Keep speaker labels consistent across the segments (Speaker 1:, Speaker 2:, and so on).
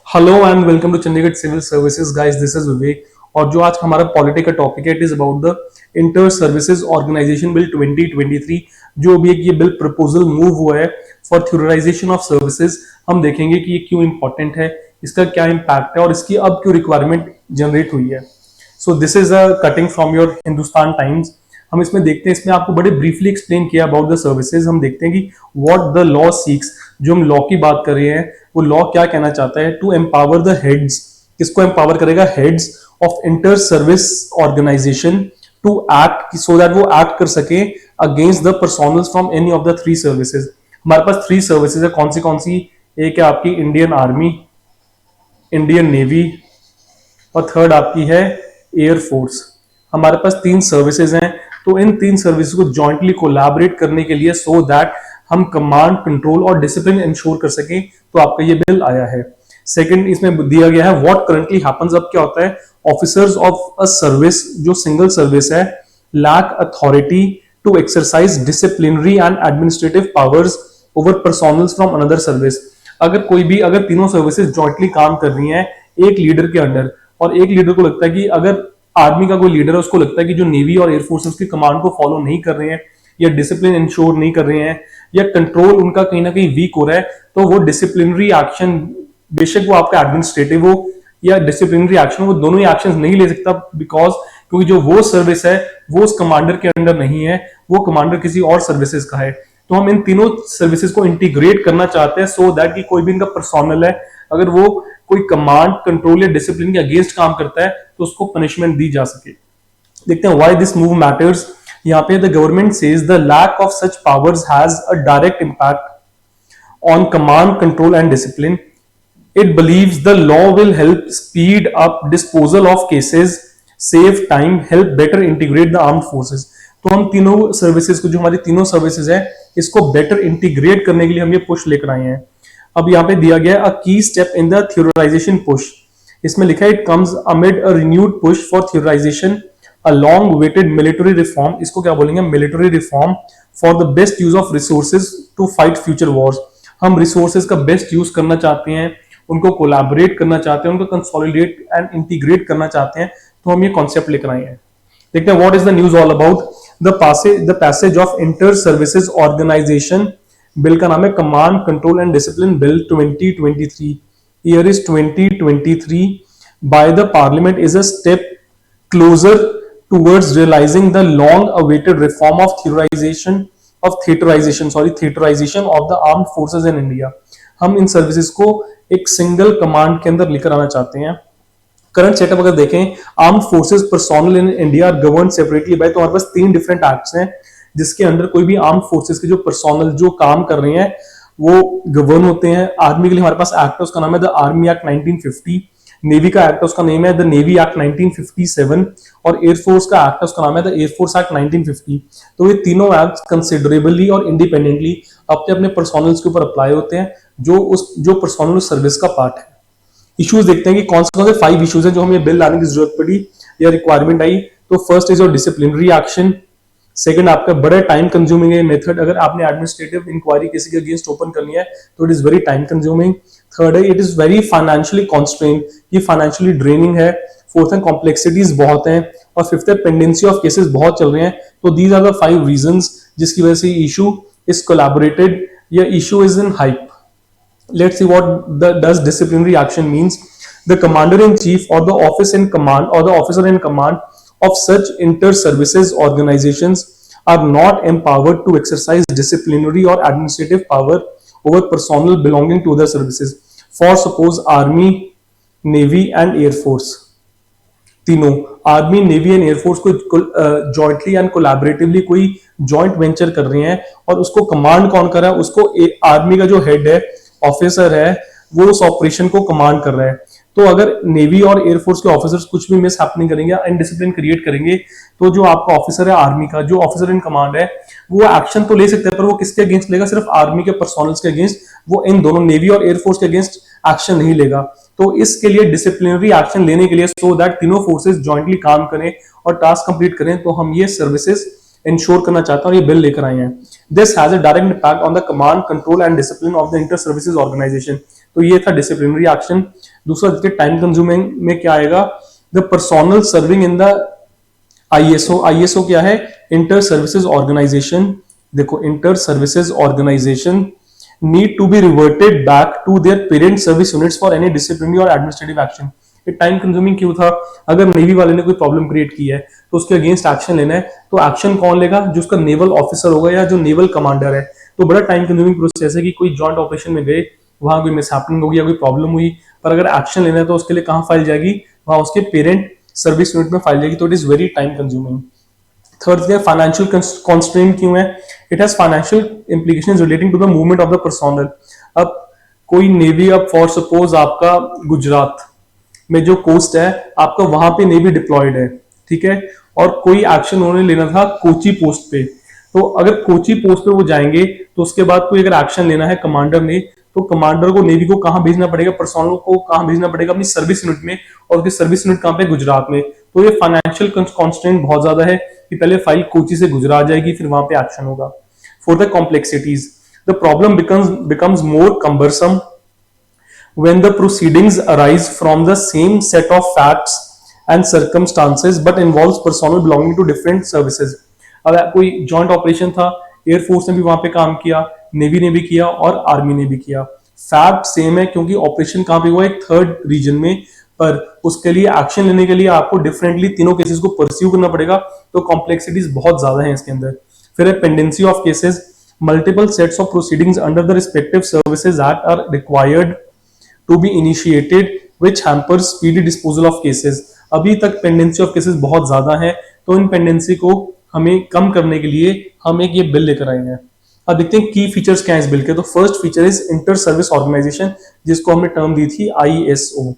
Speaker 1: Hello and welcome to Chandigarh civil services guys, this is Vivek. और जो आज हमारा पॉलिटी का टॉपिक है, it is about the inter services organisation bill 2023। जो भी एक ये बिल प्रपोजल मूव हुआ है फॉर थ्योरराइजेशन ऑफ सर्विसेज, हम देखेंगे कि ये क्यों इंपॉर्टेंट है, इसका क्या इम्पैक्ट है और इसकी अब क्यों रिक्वायरमेंट जनरेट हुई है। सो this is a cutting from your Hindustan times. हम इसमें देखते हैं, इसमें आपको बड़े ब्रीफली एक्सप्लेन किया अबाउट द सर्विसेज। हम देखते हैं कि व्हाट द लॉ सीक्स। जो हम लॉ की बात कर रहे हैं, वो लॉ क्या कहना चाहता है? To empower the heads. किसको एम्पावर करेगा? Heads of inter service organisation to act, so that वो एक्ट कर सके against the personnels from any of the three services. हमारे पास थ्री सर्विसेज है। कौन सी? एक है आपकी इंडियन आर्मी, इंडियन नेवी और थर्ड आपकी है एयर फोर्स। हमारे पास तीन सर्विसेज हैं, तो इन तीन सर्विसेज को जॉइंटली कोलैबोरेट करने के लिए, सो दैट हम कमांड, कंट्रोल और डिसिप्लिन इंश्योर कर सकें, तो आपका ये बिल आया है। सेकंड, इसमें दिया गया है व्हाट करंटली हैपेंस। अब क्या होता है? ऑफिसर्स ऑफ अ सर्विस, जो सिंगल सर्विस है, lack authority to exercise disciplinary and administrative powers over personnels from another service. अगर तीनों सर्विसेज जॉइंटली काम कर रही हैं एक लीडर के अंडर, और एक लीडर को लगता है कि अगर आर्मी का कोई लीडर है, उसको लगता है कि जो नेवी और एयरफोर्स है उसकी कमांड को फॉलो नहीं कर रहे हैं, या डिसिप्लिन इंश्योर नहीं कर रहे हैं, या कंट्रोल उनका कहीं ना कहीं वीक हो रहा है, तो वो डिसिप्लिनरी एक्शन, बेशक वो आपका एडमिनिस्ट्रेटिव हो या डिसिप्लिनरी एक्शन, वो दोनों ही एक्शन नहीं ले सकता, बिकॉज क्योंकि जो वो सर्विस है वो उस कमांडर के अंडर नहीं है, वो कमांडर किसी और सर्विसेज का है। तो हम इन तीनों सर्विसेज को इंटीग्रेट करना चाहते हैं, सो दैट कि कोई भी इनका पर्सोनल है, अगर वो कोई कमांड, कंट्रोल या डिसिप्लिन के अगेंस्ट काम करता है, तो उसको पनिशमेंट दी जा सके। देखते हैं व्हाई दिस मूव मैटर्स। यहाँ पे the government says the lack of such powers has a direct impact on command, control and discipline. It believes the law will help speed up disposal of cases, save time, help better integrate the armed forces. तो हम तीनों services को, जो हमारी तीनों services है, इसको better integrate करने के लिए हम ये पुश लेकर आए हैं। अब यहाँ पे दिया गया a key step in the theatrisation push. इसमें लिखा है it comes amid a renewed push for theatrisation, a long waited military reform. इसको क्या बोलेंगे? Military reform for the best use of resources to fight future wars. हम resources का best use करना चाहते हैं, उनको कोलैबोरेट करना चाहते हैं, उनको कंसोलिडेट एंड इंटीग्रेट करना चाहते हैं, तो हम ये कॉन्सेप्ट लेकर आए हैं। देखते हैं what is the news all about. The passage of inter services organisation bill का नाम है command, control and discipline bill 2023। Year is 2023 by the parliament is a step closer towards realizing the long awaited reform of theaterization of the armed forces in India। हम इन services को एक single command के अंदर लेकर आना चाहते हैं। Current setup अगर देखें, armed forces personnel in India are govern separately by, तो हमारे पास तीन डिफरेंट एक्ट्स हैं जिसके अंडर कोई भी आर्म्ड फोर्सेज के जो पर्सोनल जो काम कर रहे हैं वो गवर्न होते हैं। आर्मी के लिए हमारे पास एक्ट है, उसका नाम है द आर्मी एक्ट 1950। नेवी का एक्ट है, उसका नेम है द नेवी एक्ट 1957। और एयरफोर्स का एक्ट है, उसका नाम है द एयरफोर्स एक्ट 1950। तो ये तीनों एक्ट कंसिडरेबली और इंडिपेंडेंटली अपने अपने पर्सोनल्स के ऊपर अप्लाई होते हैं, जो पर्सोनल सर्विस का पार्ट है। इश्यूज देखते हैं कि कौन से 5 इश्यूज हैं जो हमें बिल लाने की जरूरत पड़ी या रिक्वायरमेंट आई। तो first is your disciplinary action. Second, आपका बड़ा टाइम कंज्यूमिंग है मेथड। अगर आपने एडमिनिस्ट्रेटिव इंक्वायरी किसी के अगेंस्ट ओपन करनी है तो it is very time consuming. Third है, इट इज वेरी फाइनेंशियली कॉन्स्ट्रेन, ये फाइनेंशियली ड्रेनिंग है। फोर्थ है, कॉम्प्लेक्सिटीज बहुत हैं। और फिफ्थ है, पेंडेंसी ऑफ केसेस बहुत चल रहे हैं। तो दीज आर द 5 रीजंस जिसकी वजह से इशू इज कोलैबोरेटेड या issue is in hype. Let's see what does disciplinary action means. The commander-in-chief or the office in command or the officer in command of such inter-services organizations are not empowered to exercise disciplinary or administrative power over personnel belonging to other services. For suppose Army, Navy and Air Force. तीनों army, navy and air force को jointly and collaboratively कोई joint venture कर रहे हैं, और उसको command कौन कर रहा है? उसको आर्मी का जो हेड है, ऑफिसर है, वो उस ऑपरेशन को कमांड कर रहा है। तो अगर नेवी और एयरफोर्स के ऑफिसर्स कुछ भी मिस हैपनिंग करेंगे, इनडिसिप्लिन क्रिएट करेंगे, तो जो आपका ऑफिसर है आर्मी का, जो ऑफिसर इन कमांड है, वो एक्शन तो ले सकता है, पर वो किसके अगेंस्ट लेगा? सिर्फ आर्मी के पर्सोनल्स के अगेंस्ट। वो इन दोनों नेवी और एयरफोर्स के अगेंस्ट एक्शन नहीं लेगा। तो इसके लिए डिसिप्लिनरी एक्शन लेने के लिए, सो दैट तीनों फोर्सेस जॉइंटली काम करें और टास्क कंप्लीट करें, तो हम ये सर्विसेज इंश्योर करना चाहते हैं और ये बिल लेकर आए हैं। This has a direct impact on the command, control and discipline of the inter services organisation. तो ये था डिसिप्लिनरी एक्शन। दूसरा देखिए टाइम कंज्यूमिंग में क्या आएगा, the personnel serving in the ISO. ISO क्या है, इंटर सर्विसेज ऑर्गेनाइजेशन। देखो inter services organisation need to be reverted back to their parent service units for any disciplinary और एडमिनिस्ट्रेटिव एक्शन। ये टाइम कंज्यूमिंग क्यों था, अगर नेवी वाले ने कोई प्रॉब्लम क्रिएट की है तो उसके अगेंस्ट एक्शन लेना है, तो एक्शन कौन लेगा, जो उसका नेवल ऑफिसर होगा या जो नेवल कमांडर है। तो बड़ा टाइम कंज्यूमिंग प्रोसेस है कि कोई जॉइंट ऑपरेशन में गए, वहां कोई मिसहैपनिंग होगी या कोई प्रॉब्लम हुई, पर अगर एक्शन लेना है तो उसके लिए कहां फाइल जाएगी, वहां उसके पेरेंट सर्विस यूनिट में फाइल जाएगी। तो it is very time consuming. Third है फाइनेंशियल कॉन्स्ट्रेंट क्यों है, it has financial implications relating to the movement of the personnel. अब कोई नेवी, अब फॉर सपोज आपका गुजरात में जो कोस्ट है आपका, वहां पे नेवी डिप्लॉयड है, ठीक है, और कोई एक्शन उन्होंने लेना था कोची पोस्ट पे। तो अगर कोची पोस्ट पे वो जाएंगे तो उसके बाद कोई अगर एक्शन लेना है कमांडर ने, तो कमांडर को नेवी को कहां भेजना पड़ेगा, पर्सोनल को कहां भेजना पड़ेगा, अपनी सर्विस यूनिट में, और उसकी सर्विस यूनिट कहां पे, गुजरात में। तो ये फाइनेंशियल कॉन्स्टेंट बहुत ज्यादा है कि पहले फाइल कोची से गुजरात जाएगी, फिर वहां पे एक्शन होगा। For the complexities, the problem becomes more cumbersome when the proceedings arise from the same set of facts and circumstances but involves personnel belonging to different services। अगर कोई जॉइंट ऑपरेशन था, air force ने भी वहां पे काम किया, नेवी ने भी किया और आर्मी ने भी किया, फैक्ट सेम है क्योंकि ऑपरेशन कहां पे हुआ, एक थर्ड रीजन में, पर उसके लिए एक्शन लेने के लिए आपको डिफरेंटली तीनों केसेस को परस्यू करना पड़ेगा, तो कॉम्प्लेक्सिटीज बहुत ज्यादा है इसके अंदर। फिर है pendency of cases, multiple sets of proceedings under the respective services act are required to be initiated which hampers speedy disposal of cases. अभी तक पेंडेंसी ऑफ केसेस बहुत ज्यादा है, तो इन पेंडेंसी को हमें कम करने के लिए हम एक ये बिल लेकर आए हैं। अब देखते हैं की फीचर्स क्या है इस बिल के। तो first feature is inter service organisation, जिसको हमने टर्म दी थी आईएसओ।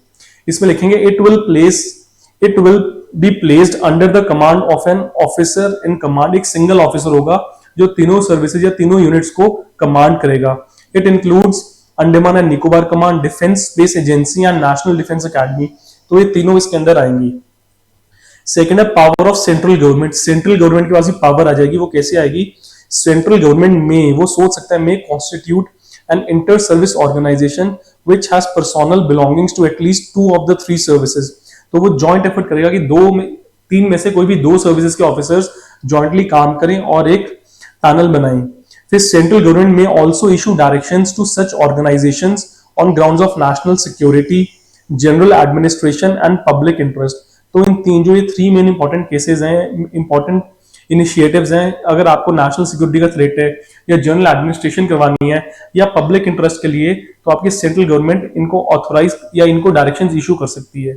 Speaker 1: इसमें लिखेंगे it will be placed under the command of an officer in command. एक सिंगल ऑफिसर होगा जो तीनों सर्विसेज या तीनों यूनिट्स को कमांड करेगा। It includes Andaman and Nicobar command, defence space agency and national defence academy. तो ये तीनों इसके अंदर आएंगी। सेकंड है power of central government. Central government के पास भी पावर आ जाएगी। वो कैसे आएगी, सेंट्रल गवर्नमेंट में वो सोच सकता है, may constitute an inter service organisation which has personal belongings to at least 2 of the 3 services. तो वो जॉइंट एफर्ट करेगा कि 3 में से कोई भी 2 सर्विसेज के ऑफिसर्स जॉइंटली काम करें और एक पैनल बनाएं। फिर central government may also issue directions to such organisations on grounds of national security, general administration and public interest. तो इन तीन जो ये 3 मेन इंपॉर्टेंट केसेस हैं, इंपॉर्टेंट इनिशिएटिव्स हैं, अगर आपको नेशनल सिक्योरिटी का थ्रेट है या जनरल एडमिनिस्ट्रेशन करवानी है या पब्लिक इंटरेस्ट के लिए, तो आपकी सेंट्रल गवर्नमेंट इनको ऑथोराइज या इनको डायरेक्शंस इशू कर सकती है।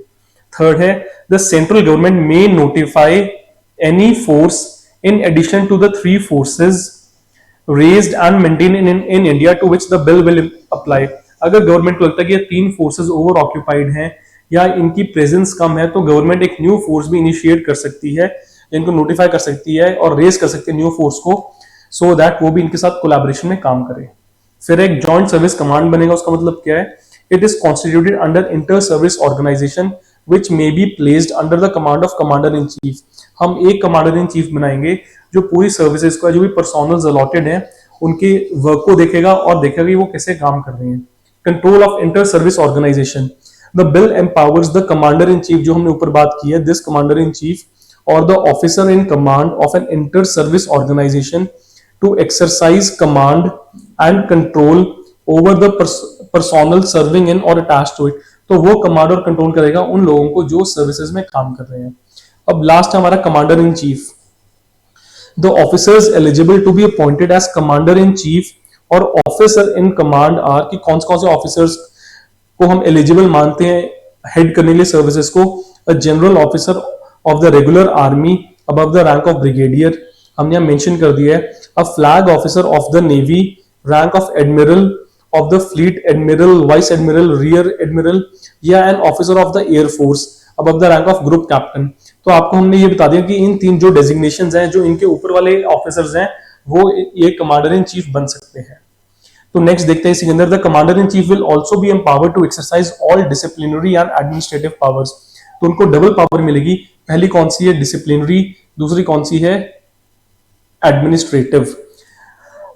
Speaker 1: थर्ड है the central government may notify any force in addition to the 3 forces raised and maintained in India to which the bill will apply। अगर गवर्नमेंट को लगता है कि ये 3 फोर्सेज ओवर ऑक्यूपाइड हैं या इनकी प्रेजेंस कम है, तो गवर्नमेंट एक न्यू फोर्स भी इनिशिएट कर सकती है, इनको नोटिफाई कर सकती है और रेज कर सकती है न्यू फोर्स को, सो दैट वो भी इनके साथ कोलैबोरेशन में काम करे। फिर एक जॉइंट सर्विस कमांड बनेगा। उसका मतलब क्या है, it is constituted under inter service organisation which may be placed under the command of commander in chief। हम एक कमांडर इन चीफ बनाएंगे जो पूरी सर्विसेज का जो भी पर्सोनल अलॉटेड है उनके वर्क को देखेगा और देखेगा कि वो कैसे काम कर रहे हैं। Control of inter service organisation, the bill empowers the commander in chief, जो हमने ऊपर बात की है, दिस कमांडर इन चीफ और the officer in command of an inter service organisation to exercise command and control over the personnel serving in और attached to it. तो वो कमांड और कंट्रोल करेगा उन लोगों को जो सर्विसेज में काम कर रहे हैं। अब लास्ट है हमारा commander in chief. The officers eligible to be appointed as commander in chief और ऑफिसर इन कमांड आर, कि कौन से ऑफिसर्स को हम एलिजिबल मानते हैं हेड करने के लिए सर्विसेज को। A general officer of the regular army above the rank of brigadier, हमने यहाँ मेंशन कर दिया है। A flag officer of the navy, rank of admiral of the fleet, admiral, vice admiral, rear admiral, या an officer of the air force above the rank of group captain। तो आपको हमने ये बता दिया कि इन 3 जो डेजिग्नेशंस हैं, जो इनके ऊपर वाले ऑफिसर्स हैं, वो ये कमांडर इन चीफ बन सकते हैं। तो नेक्स्ट देखते हैं इसके अंदर, the commander in chief will also be empowered to exercise all disciplinary and administrative powers. तो उनको डबल पावर मिलेगी। पहली कौन सी है, डिसिप्लिनरी, दूसरी कौन सी है, administrative.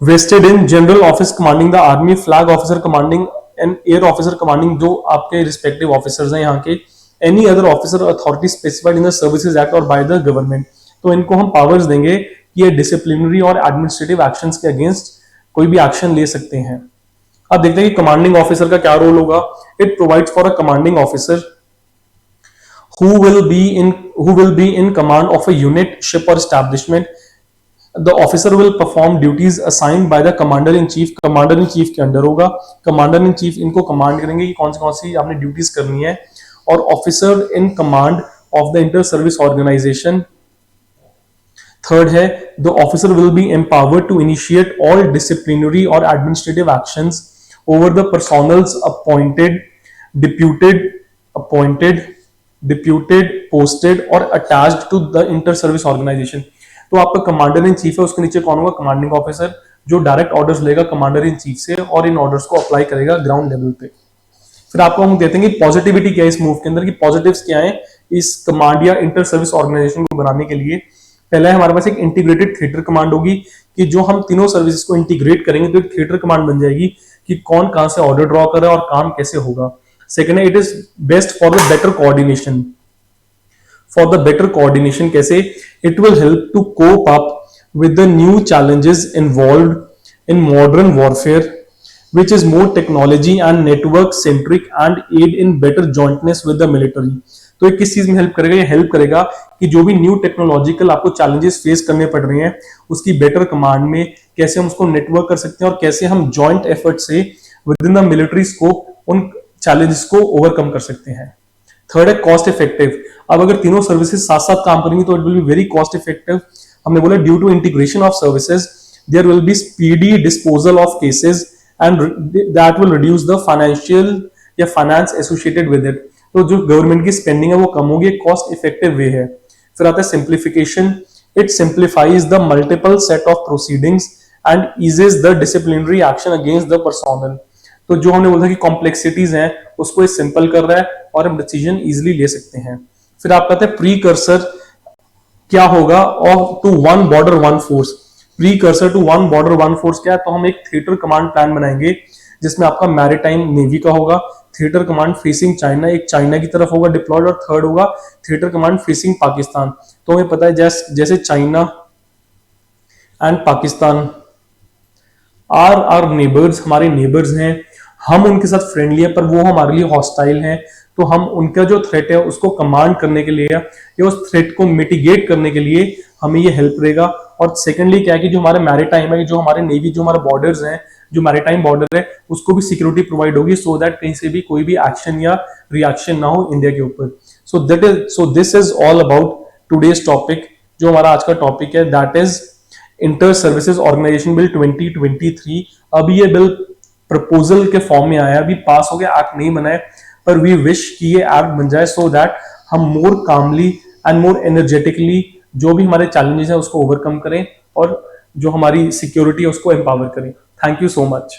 Speaker 1: Vested in general office commanding the army, flag officer commanding an air officer commanding जो आपके रिस्पेक्टिव ऑफिसर्स हैं यहाँ के, any other officer authority specified in the services act और बाय द गवर्नमेंट। तो इनको हम पावर्स देंगे कि ये डिसिप्लिनरी और एडमिनिस्ट्रेटिव एक्शंस के अगेंस्ट कोई भी एक्शन ले सकते हैं। अब देखते हैं कि कमांडिंग ऑफिसर का क्या रोल होगा। It provides for a commanding officer who will be in command of a unit, ship or establishment. The officer will perform duties assigned by the commander in chief. commander in chief के under होगा। commander in chief इनको command करेंगे कि कौन सी आपने duties करनी है। और officer in command of the inter service organisation. Third है the officer will be empowered to initiate all disciplinary और administrative actions over the personnels deputed posted और attached to the inter service organisation. तो आपका commander in chief है, उसके नीचे कौन होगा? कमांडिंग ऑफिसर, जो डायरेक्ट ऑर्डर्स लेगा कमांडर इन चीफ से और इन ऑर्डर्स को अप्लाई करेगा ग्राउंड लेवल पे। फिर आपको हम देते हैं कि पॉजिटिविटी क्या है इस मूव के अंदर, की पॉजिटिव्स क्या है इस कमांड या इंटर सर्विस ऑर्गेनाइजेशन को बनाने के लिए। पहला है हमारे पास एक इंटीग्रेटेड थिएटर कमांड होगी कि जो हम तीनों सर्विसेज को इंटीग्रेट करेंगे तो एक थिएटर कमांड बन जाएगी कि कौन कहां से ऑर्डर ड्रॉ कर रहा है और काम कैसे होगा। सेकंड है it is best for the better coordination. For the better coordination कैसे? It will help to cope up with the new challenges involved in modern warfare which is more technology and network centric and aid in better jointness with the military। तो ये किस चीज में help करेगा? ये help करेगा कि जो भी न्यू टेक्नोलॉजिकल आपको चैलेंजेस फेस करने पड़ रहे हैं उसकी बेटर कमांड में कैसे हम उसको नेटवर्क कर सकते हैं और कैसे हम जॉइंट एफर्ट से with in the military scope उन चैलेंजेस को ओवरकम कर सकते हैं। थर्ड है कॉस्ट इफेक्टिव। अब अगर तीनों सर्विसेज साथ साथ काम करेंगी तो it will be very cost effective. हमने बोला due to integration of services there will be speedy disposal of cases and that will reduce the financial या finance associated with it। तो जो गवर्नमेंट की स्पेंडिंग है वो कम होगी, कॉस्ट इफेक्टिव वे है। फिर आता है simplification. It simplifies the multiple set of proceedings and eases the disciplinary action against the personnel. तो जो हमने बोला कि कॉम्प्लेक्सिटीज हैं उसको ये सिंपल कर रहा है और हम डिसीजन इजिली ले सकते हैं। फिर आप कहते हैं प्रीकर्सर क्या होगा of to one border one force. Precursor to one border one force क्या है? तो हम एक थिएटर कमांड प्लान बनाएंगे जिसमें आपका मैरीटाइम नेवी का होगा, थिएटर कमांड फेसिंग चाइना, एक चाइना की तरफ होगा डिप्लॉयड, और थर्ड होगा थिएटर कमांड फेसिंग पाकिस्तान। तो हमें पता है जैसे China and Pakistan are neighbours, हमारे नेबर्स हैं, हम उनके साथ फ्रेंडली है पर वो हमारे लिए हॉस्टाइल हैं। तो हम उनका जो थ्रेट है उसको कमांड करने के लिए या उस थ्रेट को मिटिगेट करने के लिए हमें ये हेल्प रहेगा। और सेकेंडली क्या है कि जो हमारे मैरीटाइम है, जो हमारे नेवी, जो हमारे बॉर्डर्स हैं, जो मैरीटाइम बॉर्डर है उसको भी सिक्योरिटी प्रोवाइड होगी सो दैट कहीं से भी कोई भी एक्शन या रिएक्शन ना हो इंडिया के ऊपर। So this is all about today's topic. जो हमारा आज का टॉपिक है that is inter services organisation bill 2023। अभी ये बिल प्रपोजल के फॉर्म में आया, अभी पास हो गया, एक्ट नहीं बना है, पर वी विश कि ये एक्ट बन जाए सो दैट हम मोर कामली एंड मोर एनर्जेटिकली जो भी हमारे चैलेंजेस हैं उसको ओवरकम करें और जो हमारी सिक्योरिटी है उसको एम्पावर करें। Thank you so much.